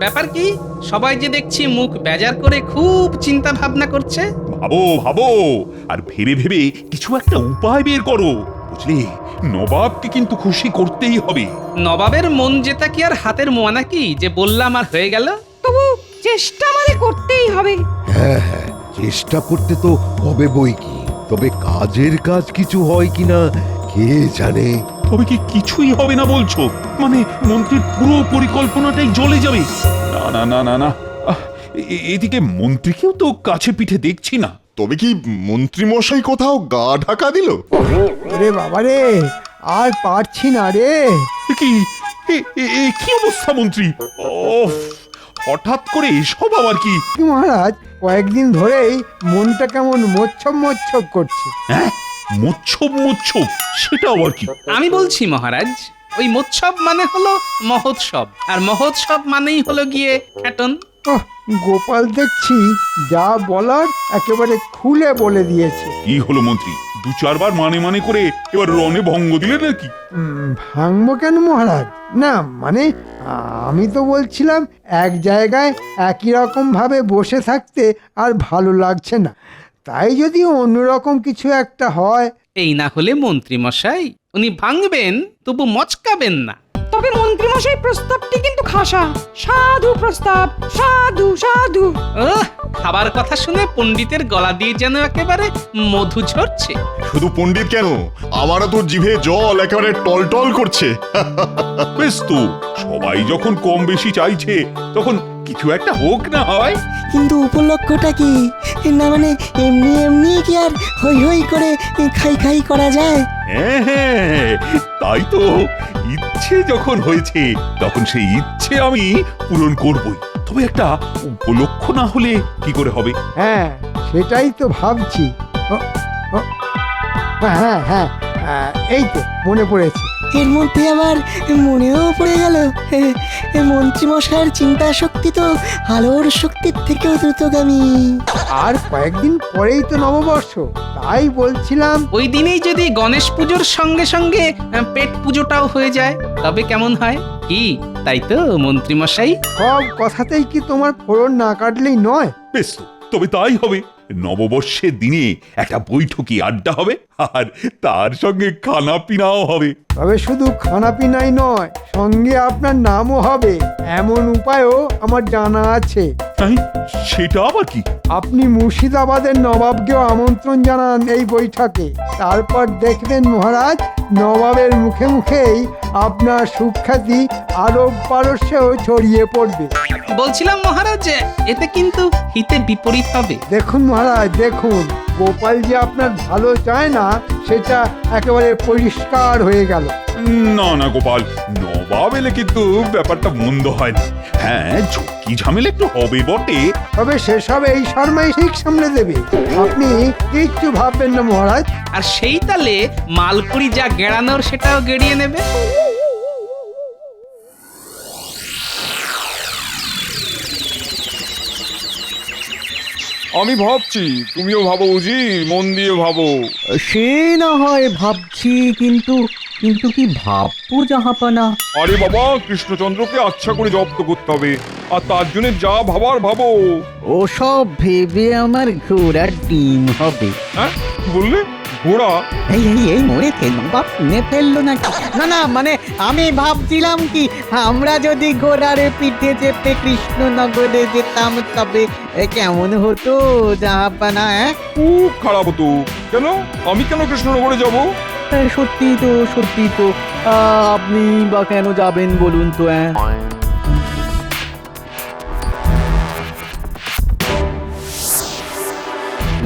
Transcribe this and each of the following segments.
ব্যাপার কি? সবাই যে দেখছি মুখ বেজার করে খুব চিন্তা ভাবনা করছে। ভাবো ভাবো, আর ভেবে ভেবে কিছু একটা উপায় বের করো, বুঝলি? নবাবকে কিন্তু খুশি করতেই হবে। নবাবের মন জেতা কি আর হাতের মোয়া নাকি যে বললাম আর হয়ে গেল? তবু চেষ্টা আমাদের করতেই হবে। হ্যাঁ হ্যাঁ, চেষ্টা করতে তো হবে বই কি, তবে কাজের কাজ কিছু হয় কিনা কে জানে। তবে কি কিছুই হবে না বলছো? মানে মন্ত্রীর পুরো পরিকল্পনাটাই জ্বলে যাবে? না না না না না, এদিকে মন্ত্রীকেও তো কাছে পিঠে দেখছি না। তবে কি মন্ত্রী মশাই কোথাও গা ঢাকা দিল? রে বাবা রে, আর পারছি না রে। এ কি কি অবস্থা মন্ত্রী? ওফ, হঠাৎ করে এসব আবার কি? কি মহারাজ, কয়েকদিন ধরেই মনটা কেমন মোচ্ছব মোচ্ছব করছে। হ্যাঁ, মোচ্ছব মোচ্ছব, সেটা আবার কি? আমি বলছি মহারাজ, ওই মোৎসব মানে হলো মহোৎসব, আর মহোৎসব মানেই হলো গিয়ে খ্যাটন। ওহ, গোপাল দেখছি যা বলার একেবারে খুলে বলে দিয়েছে। কি হলো মন্ত্রী, দু চারবার মানে মানে করে এবার রণে ভঙ্গ দিলে নাকি? ভাঙবো কেন মহারাজ? না মানে আমি তো বলছিলাম এক জায়গায় একই রকম ভাবে বসে থাকতে আর ভালো লাগছে না, তাই যদি অন্যরকম কিছু একটা হয়। এই না হলে মন্ত্রী মশাই, উনি ভাঙবেন তবু মচকাবেন না। তবে মন্ত্রীমশাই প্রস্তাবটি কিন্তু খাসা, সাধু প্রস্তাব, সাধু সাধু। খাবার কথা শুনে পণ্ডিতের গলা দিয়ে যেন একেবারে মধু ঝরছে। শুধু পণ্ডিত কেন, আমারও তো জিভে জল একেবারে টলটল করছে। বেশ তো, সবাই যখন কম বেশি চাইছে তখন কিছু একটা হোক না হয়। কিন্তু উপলক্ষটা কি? না মানে এমনি এমনি কি আর হই হই করে খাই খাই করা যায়? হ্যাঁ হ্যাঁ, তাই তো, ইচ্ছে যখন হয়েছে তখন সেই ইচ্ছে আমি পূরণ করবই। তবে একটা উপলক্ষ না হলে কি করে হবে? হ্যাঁ সেটাই তো ভাবছি। ও, ও, হ্যাঁ হ্যাঁ, এই তো মনে পড়েছে। এর মধ্যে আবার মনেও পড়ে গেল, মন্ত্রীমশাইয়ের চিন্তা শক্তি তো আলোর শক্তির থেকেও দ্রুতগামী। আর কয়েকদিন পরেই তো নববর্ষ, তাই বলছিলাম ওই দিনেই যদি গণেশ পুজোর সঙ্গে সঙ্গে পেট পুজোটাও হয়ে যায় তবে কেমন হয়? কি তাই তো মন্ত্রী মশাই? সব কথাতেই কি তোমার ফোড়ন না কাটলেই নয়? বেশ তো, তবে তাই হবে। নববর্ষের দিনে একটা বৈঠকি আড্ডা হবে, আর তার সঙ্গে খানা পিনাও হবে। তবে শুধু খানাপিনাই নয়, সঙ্গে আপনার নামও হবে, এমন উপায়ও আমার জানা আছে। তাই সেটা আবার কি? আপনি মুর্শিদাবাদের নবাবকেও আমন্ত্রণ জানান এই বৈঠকে, তারপর দেখবেন মহারাজ, নবাবের মুখে মুখেই আপনার সুখ্যাতি আরব পারস্যেও ছড়িয়ে পড়বে। বলছিলাম মহারাজ, এতে কিন্তু হিতে বিপরীত হবে। দেখুন মহারাজ দেখুন, গোপাল যে আপনার ভালো চায় না সেটা একেবারে পরিষ্কার হয়ে গেল। না না গোপাল, নবাব এলে কিন্তু ব্যাপারটা মন্দ হয় না। হ্যাঁ, ঝুঁকি ঝামেলা একটু হবে বটে। তবে সেসব এই শর্মাই ঠিক সামলে দেবে, আপনি কিচ্ছু ভাববেন না মহারাজ। আর সেই তালে মালপুরি যা গেড়ানোর সেটাও গেড়িয়ে নেবে। আমি ভাবছি, তুমিও ভাবো বুঝি, মন দিয়ে ভাবো। সে না হয় ভাবছি, কিন্তু কিন্তু কি ভাববো জাহাপানা? আরে বাবা, কৃষ্ণচন্দ্রকে আচ্ছা করে জব্দ করতে হবে, আর তার জন্য যা ভাবার ভাবো। ওসব ভেবে আমার ঘোড়ার ডিম হবে। হ্যাঁ কি বললে? ঘোড়া? এই এই এই মরেছে, নবাব শুনে ফেললো নাকি? না না, মানে আমি ভাবছিলাম কি, আমরা যদি ঘোড়ার পিঠে চেপে কৃষ্ণনগরে যেতাম তবে কেমন হতো জাহাপানা? খুব খারাপ হতো। কেন? আমি কেন কৃষ্ণনগরে যাব? সত্যি তো, সত্যি তো। আপনি বা কেন যাবেন বলুন তো?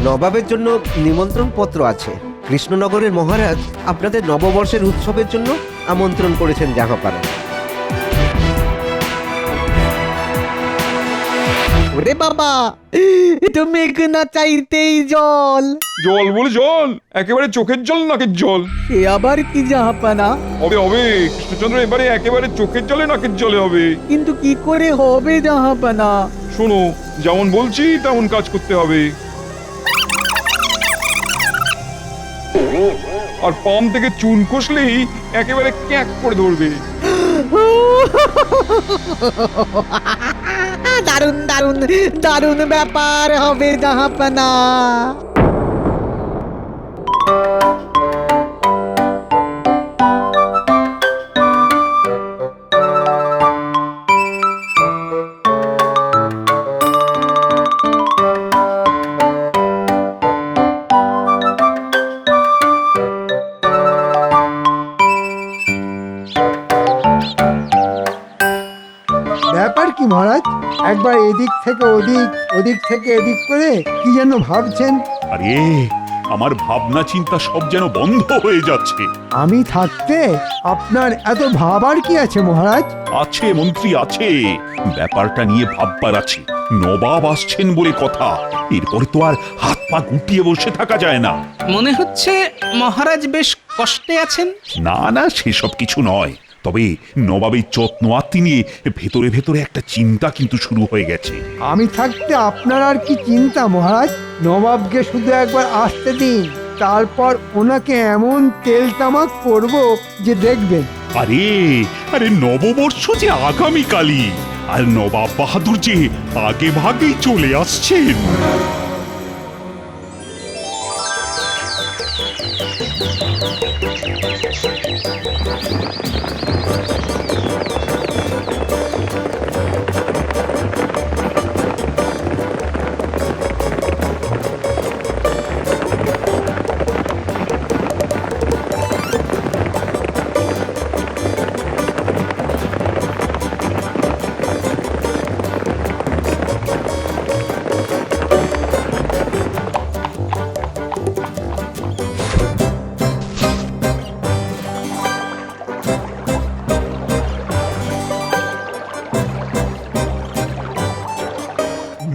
নবাবের জন্য নিমন্ত্রণ পত্র আছে। কৃষ্ণনগরের মহারাজ আপনাদের নববর্ষের উৎসবের জন্য আমন্ত্রণ করেছেন জাহাপানা। ওরে বাবা, তো মেঘ না চাইতেই জল। জল বলে জল? একেবারে চোখের জল, নাকের জল? সে আবার কি জাহাপানা? হবে হবে, কৃষ্ণচন্দ্র এবারে একেবারে চোখের জলে নাকের জলে হবে। কিন্তু কি করে হবে জাহাপানা? শোনো, যেমন বলছি তেমন কাজ করতে হবে। আর পাম থেকে চুন কষলেই একেবারে ক্যাক করে ধরবে। দারুণ দারুণ দারুণ ব্যাপার হবে জাহাপনা। ব্যাপার কি মহারাজ? একবার এদিক থেকে ওদিক, ওদিক থেকে এদিক করে কি যেন ভাবছেন। আরে আমার ভাবনা চিন্তা সব যেন বন্ধ হয়ে যাচ্ছে। আমি থাকতে আপনার এত ভাবার কি আছে মহারাজ? আছে মন্ত্রী আছে, ব্যাপারটা নিয়ে ভাববার আছে। নবাব আসছেন বলে কথা, এরপরে তো আর হাত পা গুটিয়ে বসে থাকা যায় না। মনে হচ্ছে মহারাজ বেশ কষ্টে আছেন। না না, সেসব কিছু নয়, তবে নবাবের যত্ন আত্মি নিয়ে ভেতরে ভেতরে একটা চিন্তা কিন্তু শুরু হয়ে গেছে। আমি থাকতে আপনার আর কি চিন্তা মহারাজ? নবাবকে শুধু একবার আসতে দিন, তারপর ওনাকে এমন তেল তামাক করব যে দেখবেন। আরে আরে নববর্ষ যে আগামীকালই, আর নবাব বাহাদুর যে আগে ভাগেই চলে আসছেন।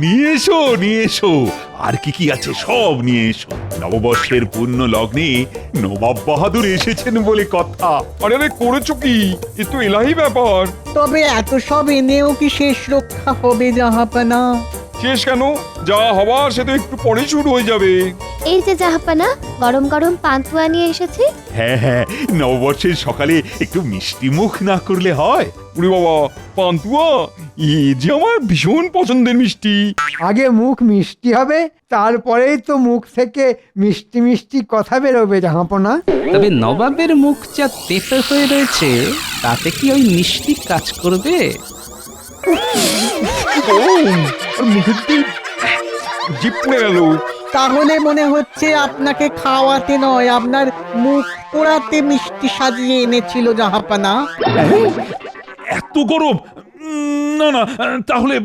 নিয়ে এসো নিয়ে এসো, আর কি কি আছে সব নিয়ে এসো। নববর্ষের পূর্ণ লগ্নে নবাব বাহাদুর এসেছেন বলে কথা। আরে আরে করেছো কি? এ তো এলাহি ব্যাপার। তবে এত সব এনেও কি শেষ রক্ষা হবে জাহাপনা? শেষ কেন? যা হবার সে তো একটু পরে শুরু হয়ে যাবে। এই যে জাহাপানা, গরম গরম পান্তুয়া নিয়ে এসেছি। হ্যাঁ হ্যাঁ, নববর্ষের সকালে একটু মিষ্টি মুখ না করলে হয়? উরে বাবা, পান্তুয়া এ যে আমার ভীষণ পছন্দের মিষ্টি। আগে মুখ মিষ্টি হবে, তারপরেই তো মুখ থেকে মিষ্টি মিষ্টি কথা বেরোবে জাহাপনা। তবে নবাবের মুখ যা তেতো হয়ে রয়েছে, তাতে কি ওই মিষ্টি কাজ করবে? আর মুখের দিকে জিপ পড়ে গেল। তাহলে মনে হচ্ছে আপনাকে খাওয়াতে নয়, আপনার মুখ পোড়াতে মিষ্টি সাজিয়ে এনেছিল জাহাপনা। এত গরম? না না, তাহলে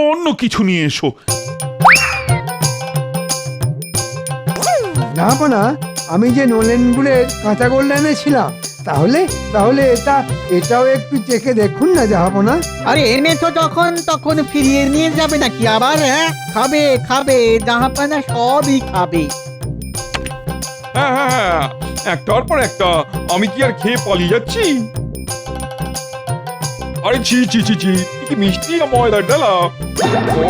অন্য কিছু নিয়ে এসো। জাহাপনা, আমি যে নলেন গুড়ের কাঁচা গোল্ড এনেছিলাম, তাহলে তাহলে এটাও একটু চেখে দেখুন না জাহাপনা। আরে এনেছো যখন তখন ফিরিয়ে নিয়ে যাবে নাকি আবার? হ্যাঁ, খাবে খাবে জাহাপনা, সবই খাবে। হ্যাঁ হ্যাঁ হ্যাঁ, একটার পর একটা। আমি কি আর খেয়ে পালিয়ে যাচ্ছি? আরে ছি ছি ছি ছি, কি মিষ্টি না ময়দার ডালা। ও,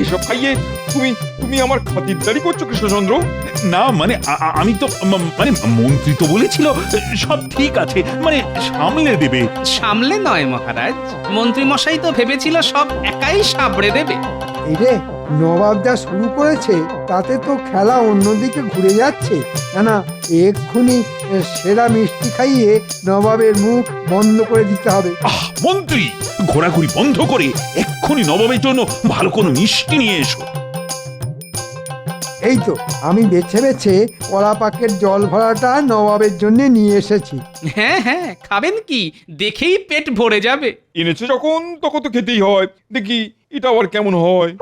এসব খাইয়ে তুমি তুমি আমার খাতিরদারি করছো কৃষ্ণচন্দ্র? না মানে আমি তো মানে মন্ত্রী তো বলেছিল সব ঠিক আছে, মানে সামলে দেবে। সামলে নয় মহারাজ, মন্ত্রী মশাই তো ভেবেছিল সব একাই সাবড়ে দেবে। এই রে, নবাব যা শুরু করেছে তাতে তো খেলা অন্যদিকে ঘুরে যাচ্ছে। না না, এক্ষুনি সেরা মিষ্টি খাইয়ে নবাবের মুখ বন্ধ করে দিতে হবে। মন্ত্রী, ঘোরাঘুরি বন্ধ করে এক্ষুনি নবাবের জন্য ভালো কোনো মিষ্টি নিয়ে এসো। এই তো আমি বেছে বেছে কলা পাকের জল ভরাটা নবাবের জন্য নিয়ে এসেছি। হ্যাঁ হ্যাঁ, খাবেন কি? দেখেই পেট ভরে যাবে। এনেছো যখন তখন তো খেতেই হয়। দেখি এটা আবার কেমন হয়।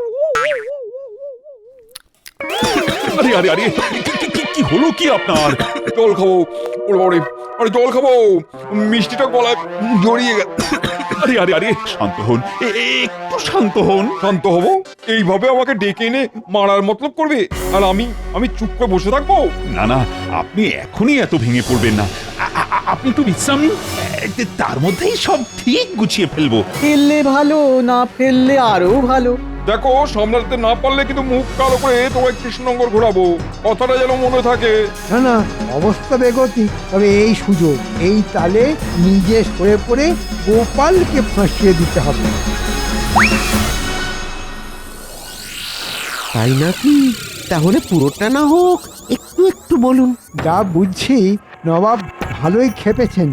আরে আরে আরে, কি হলো কি আপনার? জল খাবো। ওরে বাবারে, আরে জল খাবো, মিষ্টিটা গলায় জড়িয়ে গেল। আরে আরে আরে, শান্ত হন, একটু শান্ত হন। শান্ত হবো? এইভাবে আমাকে ডেকে এনে মারার মতলব করবে, আর আমি চুপ করে বসে থাকবো? না না, আপনি এখনই এত ভেঙে পড়বেন না। আপনি একটু বিশ্রাম নিন, তার মধ্যেই সব ঠিক গুছিয়ে ফেলবো। ফেললে ভালো, না ফেললে আরো ভালো। দেখো, সামলাতে না পারলে কিন্তু মুখ কালো করে তোমায় কৃষ্ণনগর ঘোরাবো, কথাটা যেন মনে থাকে। না না, অবস্থা বেগতি, তবে এই সুযোগ, এই তালে নিজে সরে পড়ে গোপালকে ফাঁসিয়ে দিতে হবে। তাই নাকি? তাহলে পুরোটা না হোক, একটু একটু বলুন। যা বুঝছি নবাব ভালোই খেপেছেন।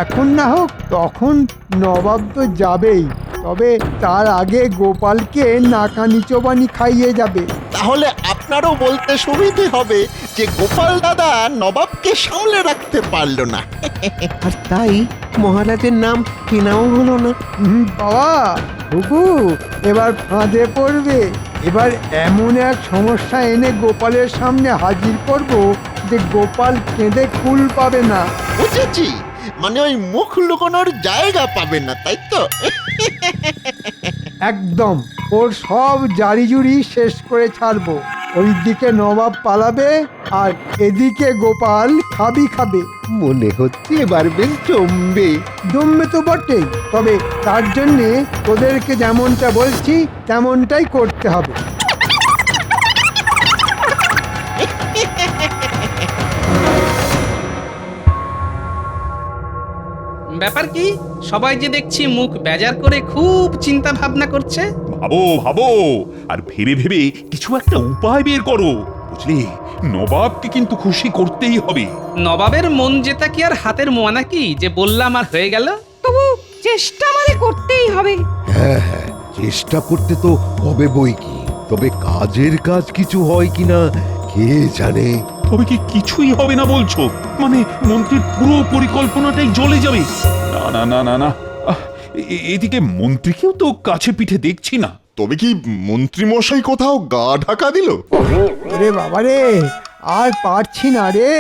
এখন না হোক তখন নবাব তো যাবেই, তবে তার আগে গোপালকে নাকানি চোবানি খাইয়ে যাবে। তাহলে আপনারও বলতে সুবিধে হবে যে গোপাল দাদা নবাবকে সামলে রাখতে পারলো না। আর তাই মহারাজের নাম কেনাও হলো না। বাবা হুকু এবার ফাঁদে পড়বে। এবার এমন এক সমস্যা এনে গোপালের সামনে হাজির করব যে গোপাল কেঁদে কুল পাবে না। বুঝেছি, মানে ওই মুখ লুকোনোর জায়গা পাবে না, তাই তো? একদম ওর সব জারিজুরি শেষ করে ছাড়বো। ওইদিকে নবাব পালাবে আর এদিকে গোপাল খাবে। মনে হচ্ছে এবার বেশ জমবে। জমবে তো বটেই, তবে তার জন্যে ওদেরকে যেমনটা বলছি তেমনটাই করতে হবে। ব্যাপার কি সবাই যে দেখছি মুখ বেজার করে খুব চিন্তা ভাবনা করছে। ভাবো ভাবো, আর ভেবে ভেবে কিছু একটা উপায় বের করো, বুঝলি? নবাবকে কিন্তু খুশি করতেই হবে। নবাবের মন জেতা কি আর হাতের মোয়া নাকি যে বললাম আর হয়ে গেল? তবু চেষ্টা মানে করতেই হবে। হ্যাঁ হ্যাঁ, চেষ্টা করতে তো হবে বই কি, তবে কাজের কাজ কিছু হয় কিনা কে জানে। তবে কি কিছুই হবে না বলছো? মানে মন্ত্রীর পুরো পরিকল্পনাটাই জ্বলে যাবে? না না না না না, এদিকে মন্ত্রীকেও তো কাছে পিঠে দেখছি না। তবে কি মন্ত্রী মশাই কোথাও গা ঢাকা দিল? রে বাবা রে, আর পারছি না রে।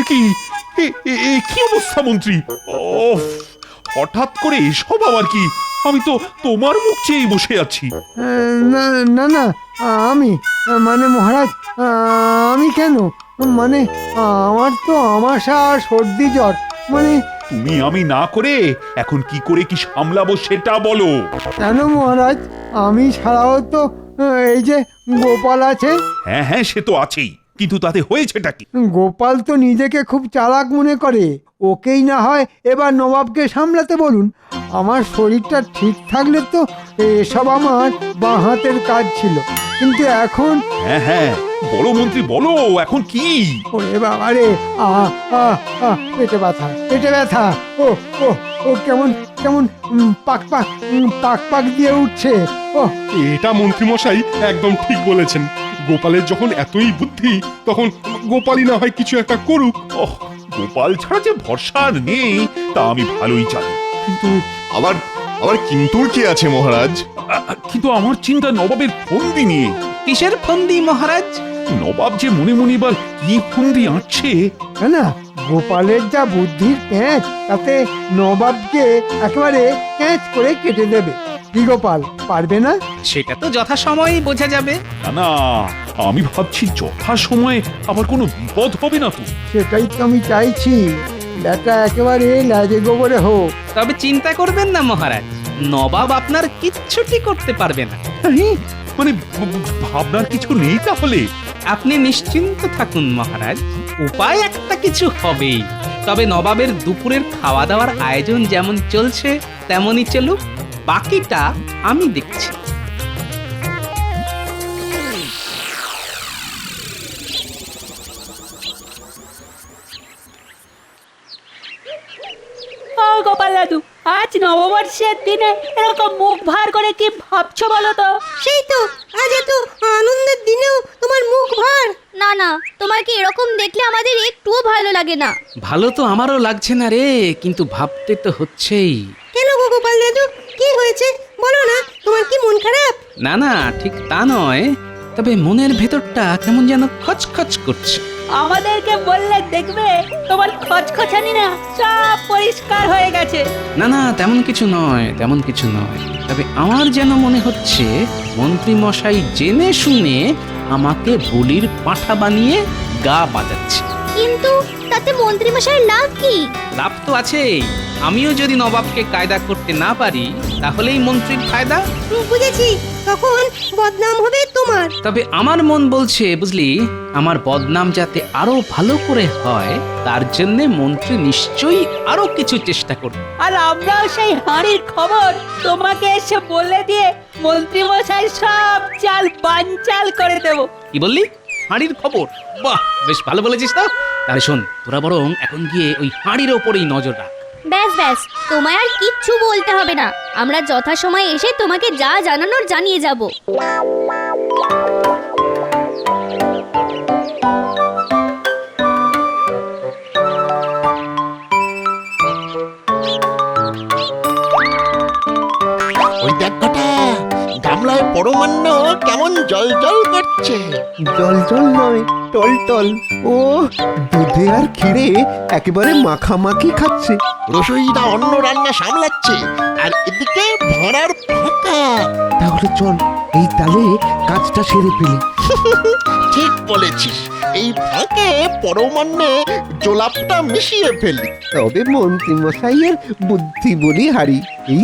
কি কি অবস্থা মন্ত্রী? ওফ, হঠাৎ করে এসব আবার কি? আমি তো তোমার মুখ চেয়েই বসে আছি। না না না, আমি মানে মহারাজ, আমি কেন? মানে আমার তো আমাশা আর সর্দি জ্বর, মানে। তুমি আমি না করে এখন কি করে কি সামলাবো সেটা বলো। কেন মহারাজ, আমি ছাড়াও তো এই যে গোপাল আছে। হ্যাঁ হ্যাঁ, সে তো আছেই, কিন্তু তাতে হয়েছেটা কি? গোপাল তো নিজেকে খুব চালাক মনে করে। ওকেই না হয় এবার নবাবকে সামলাতে বলুন। আমার শরীরটা ঠিক থাকলে তো এসব আমার বাঁ হাতের কাজ ছিল, কিন্তু এখন। হ্যাঁ হ্যাঁ, বলো মন্ত্রী বলো, এখন কি? ওরে বাবা রে, পেটে ব্যথা। ও ও ও কেমন কেমন পাক পাক দিয়ে উঠছে। ও এটা মন্ত্রী মশাই একদম ঠিক বলেছেন। গোপালের যখন এতই বুদ্ধি, তখন গোপালই না হয় কিছু একটা করুক। ওহ, গোপাল ছাড়া যে ভরসা আর নেই তা আমি ভালোই জানি, কিন্তু আবার আবার কিন্তু কি আছে মহারাজ? কিন্তু আমার চিন্তা নবাবের ফন্দি নিয়ে। কিসের ফন্দি মহারাজ? নবাব যে মনে মনে এবার কি ফন্দি আঁটছে। না, গোপালের যা বুদ্ধির প্যাঁচ, তাতে নবাবকে একেবারে ক্যাচ করে কেটে দেবে। কি গোপাল পারবে না? সেটা তো যথাসময়েই বোঝা যাবে। না না, আমি ভাবছি যথা সময়ে আবার কোনো বিপদ হবে না তো। সেটাই তো আমি চাইছি, ব্যাটা একেবারে লাজে গোবরে হোক। তবে চিন্তা করবেন না মহারাজ, নবাব আপনার কিচ্ছুটি করতে পারবে না। মানে ভাবনার কিছু নেই তাহলে? আপনি নিশ্চিন্ত থাকুন মহারাজ, উপায় একটা কিছু হবেই। তবে নবাবের দুপুরের খাওয়া দাওয়ার আয়োজন যেমন চলছে তেমনই চলুক, বাকিটা আমি দেখছি। গোপাল দাদু, আজ নববর্ষের দিনে এরকম মুখ ভার করে কি ভাবছো বলো তো? সেই তো, আজ এত আনন্দের দিনেও তোমার মুখ ভার। না না, তোমার কি এরকম দেখলে আমাদের একটুও ভালো লাগে না। ভালো তো আমারও লাগছে না রে, কিন্তু ভাবতে তো হচ্ছেই। কেন গো গোপাল দাদু, কি হয়েছে বলো না? তোমার কি মন খারাপ? না না, ঠিক তা নয়, তবে মনের ভেতরটা কেমন যেন খচখচ করছে। আমাদেরকে বললে দেখবে তোমার খচখচানি না সব পরিষ্কার হয়ে গেছে। না না, তেমন কিছু নয়, তবে আমার যেন মনে হচ্ছে মন্ত্রী মশাই জেনে শুনে আমাকে বলির পাঁঠা বানিয়ে গা বাজাচ্ছে। কিন্তু তাতে মন্ত্রী মশাইয়ের লাভ কি? লাভ তো আছেই। আমিও যদি নবাবকে কায়দা করতে না পারি তাহলেই মন্ত্রীর ফায়দা। বুঝেছি, তখন বদনাম হবে তোমার। তবে আমার মন বলছে বুঝলি, আমার বদনাম যাতে আরো ভালো করে হয় তার জন্য মন্ত্রী নিশ্চয়ই আরো কিছু চেষ্টা করবে। আর আমরাও সেই হাঁড়ির খবর তোমাকে এসে বলে দিয়ে মন্ত্রী মশাই সব চাল বানচাল করে দেব। কি বললি? হাঁড়ির খবর? বাহ, বেশ ভালো বলেছিস তো। তাহলে শোন, তোরা বরং এখন গিয়ে ওই হাঁড়ির ওপরেই নজর রাখ। ব্যাস ব্যাস, তোমায় আর কিচ্ছু বলতে হবে না, আমরা যথাসময়ে এসে তোমাকে যা জানানোর জানিয়ে যাব। ওই দেখ ঘটা, গামলায় পরমান্ন কেমন জল জল করছে। জল জল নয়, টল টল। ও দুধে আর ক্ষীরে একেবারে মাখামাখি খাচ্ছে। রসইদা অন্য রান্না সামলাচ্ছে, আর এদিকে ভাড়ার ফাঁকা। তাহলে চল এই তালে কাজটা সেরে ফেলি। ঠিক বলেছিস, এই ফাঁকে পরমান্নে জোলাপটা মিশিয়ে ফেলি। তবে মন্ত্রী মশাইয়ের বুদ্ধি বলি হারি, এই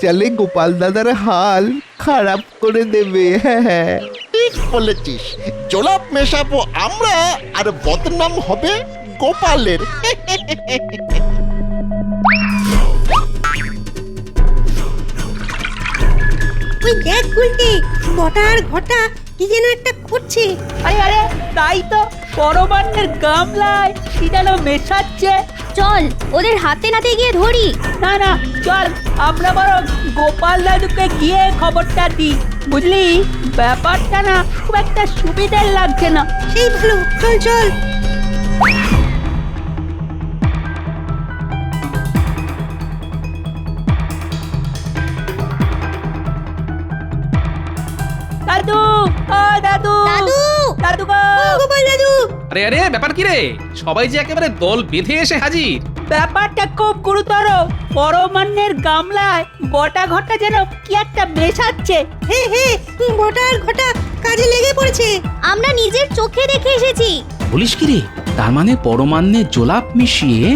চালে গোপাল দাদার হাল খারাপ করে দেবে। হ্যাঁ, ঠিক বলেছিস, জোলাপ মেশাবো আমরা, আর বদনাম হবে গোপালের। ওই দেখ গুলটি, বটার ঘটা কি যেন একটা করছে। আরে আরে, তাই তো, পরমান্নের গামলায় কি যেন মেশাচ্ছে। চল ওদের হাতে নাতে গিয়ে ধরি। না না, চল আমরা বরং গোপাল দাদুকে গিয়ে খবরটা দিই। বুঝলি, ব্যাপারটা না খুব একটা সুবিধার লাগছে না। সেই ভালো, চল চল। দাদু, ও দাদু, দাদু, দাদু গো, গোপাল দাদু। আরে আরে, ব্যাপার কি রে? সবাই যে একেবারে দল বেঁধে এসে হাজির। ব্যাপারটা খুব গুরুতর। পরমান্নের গামলায় বটা ঘটা যেন কি একটা মেশাচ্ছে। হে হে, বটার ঘটা কাজে লেগে পড়েছে। আমরা নিজের চোখে দেখে এসেছি। বলিস কি রে? তার মানে পরমান্নে জোলাপ মিশিয়ে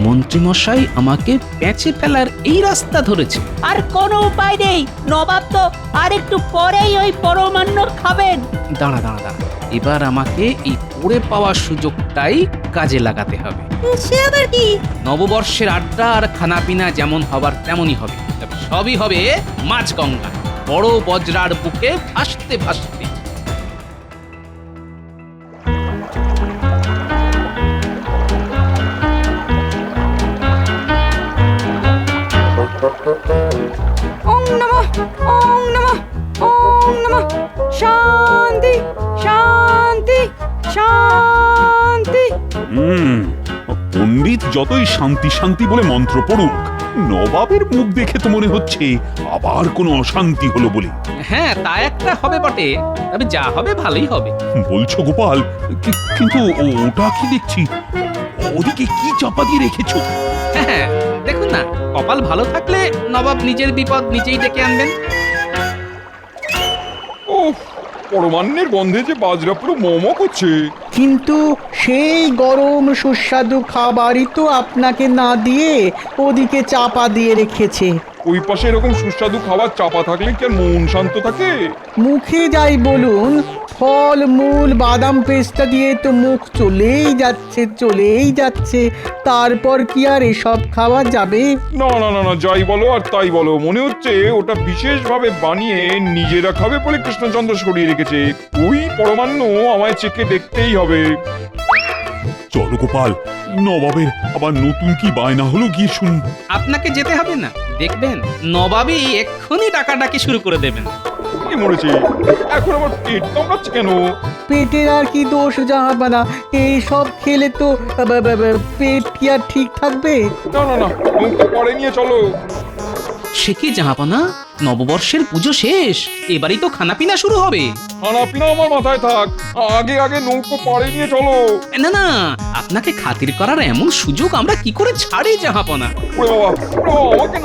মন্ত্রীমশাই আমাকে প্যাঁচে ফেলার এই রাস্তা ধরেছে। আর কোনো উপায় নেই, নবাব তো আর একটু পরেই ওই পরমান্ন খাবেন। দাঁড়া দাঁড়া দাঁড়া, এবার আমাকে এই পড়ে পাওয়া সুযোগটাই কাজে লাগাতে হবে। সে আবার কি? নববর্ষের আড্ডা আর খানাপিনা যেমন হবার তেমনই হবে, তবে সবই হবে মাছ গঙ্গা, বড় বজরার বুকে ভাসতে ভাসতে। ওং নমঃ, ওং নমঃ, ওং নমঃ। শান্তি শান্তি শান্তি। পণ্ডিত যতই শান্তি শান্তি বলে মন্ত্র পড়ুক, নবাবের মুখ দেখে তো মনে হচ্ছে আবার কোনো অশান্তি হলো বলে। হ্যাঁ, তা একটা হবে বটে, তবে যা হবে ভালোই হবে। বলছো গোপাল, কিন্তু ওটা কি দেখছি? ওদিকে কি চাপা দিয়ে রেখেছো? হ্যাঁ, দেখুন না, কপাল ভালো থাকলে নবাব নিজের বিপদ নিজেই ডেকে আনবেন। ও পরমান্নের গন্ধে যে বাজরা পুরো মোমো করছে। কিন্তু সেই গরম সুস্বাদু খাবারই তো আপনাকে না দিয়ে ওদিকে চাপা দিয়ে রেখেছে। ওই পাশে এরকম সুস্বাদু খাবার চাপা থাকলে কি আর মন শান্ত থাকে? মুখে যাই বলুন, ফল মূল বাদাম পেস্তা দিয়ে তো মুখ চলেই যাচ্ছে। তারপর কি আর এসব খাওয়া যাবে? না না না না, যাই বলো আর তাই বলো, মনে হচ্ছে ওটা বিশেষভাবে বানিয়ে নিজেরা খাবে বলে কৃষ্ণচন্দ্র সরিয়ে রেখেছে। ওই পরমান্ন আমায় চেখে দেখতেই হবে। চলো গোপাল, নবাবের আবার নতুন কি বায়না হলো গিয়ে শুন। আপনাকে যেতে হবে না, দেখবেন নবাবই এক্ষুনি ডাকাডাকি শুরু করে দেবেন। কি মরেছে এখন, আবার পেট কামড়াচ্ছে কেন? পেটের আর কি দোষ জাহাপানা, এই সব খেলে তো পেট কি আর ঠিক থাকবে? না না না, মুখটা পরে নিয়ে চলো। সে কি জাহাপনা, নববর্ষের পুজো শেষ, এবারই তো খানাপিনা শুরু হবে। খানাপিনা আমার মাথায় থাক, আগে আগে নৌকো পাড়ে নিয়ে চলো। না না, আপনাকে খাতির করার এমন সুযোগ আমরা কি করে ছাড়ি জাহাপনা। ওরে বাবা, আমাকে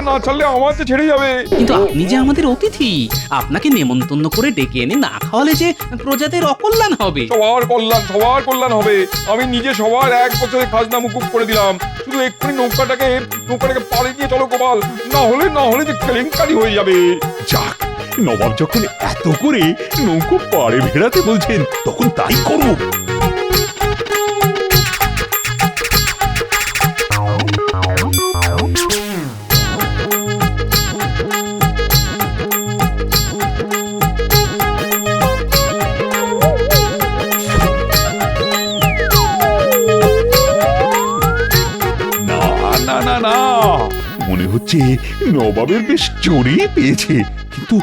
না ছাড়লে আমার যে ছেড়ে যাবে। কিন্তু আপনি যে আমাদের অতিথি, আপনাকে নেমন্তন্ন করে ডেকে এনে না খাওয়ালে যে প্রজাদের অকল্যাণ হবে। সবার কল্যাণ হবে। আমি নিজে সবার 1 বছরের খাজনা মুকুব করে দিলাম। শুধু এক্ষুনি নৌকাটাকে পাড়ে নিয়ে চলো গোপাল, না হলে যে কেলেঙ্কারি হয়ে যাবে। যাক, নবাব যখন এত করে নৌকো পাড়ে ভেড়াতে বলছেন, তখন তাই করো। হচ্ছে নবাবের বেশ জোরেই পেয়েছে, কিন্তু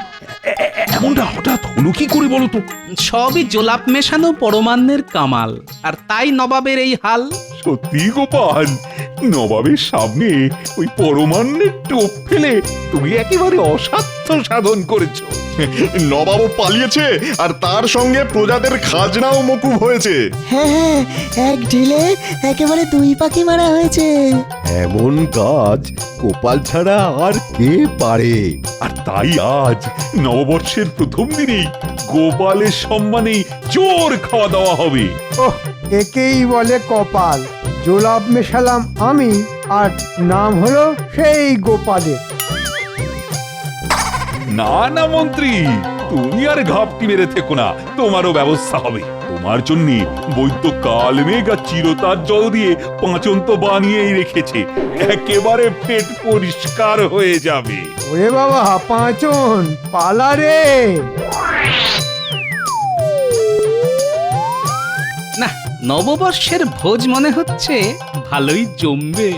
এমনটা হঠাৎ হলো কি করে বলো তো? সবই জোলাপ মেশানো পরমান্নের কামাল, আর তাই নবাবের এই হাল। সত্যি গোপাল, নবাবের সামনে ওই পরমান্নের টোপ ফেলে তুমি একেবারে অসাধ্য সাধন করেছো। নবাবও পালিয়েছে আর তার সঙ্গে প্রজাদের খাজনাও মকুব হয়েছে। হ্যাঁ হ্যাঁ, এক ঢিলে একেবারে দুই পাখি মারা হয়েছে। এমন কাজ গোপাল ছাড়া আর কে পারে? আর তাই আজ নববর্ষের প্রথম দিনেই গোপালের সম্মানে জোর খাওয়া দাওয়া হবে। ওহ, একেই বলে কপাল। জোলাপ মেশালাম আমি, আর নাম হলো সেই গোপালের। না না মন্ত্রী, তুমি আর ঘাপটি মেরে থেকো না, তোমারও ব্যবস্থা হবে। তোমার জন্য বৈদ্য কালমেঘ আর চিরতার জল দিয়ে পাঁচন তো বানিয়েই রেখেছে, একেবারে পেট পরিষ্কার হয়ে যাবে। ওরে বাবা, পাঁচন পালা রে। না, নববর্ষের ভোজ মনে হচ্ছে ভালোই জমবে।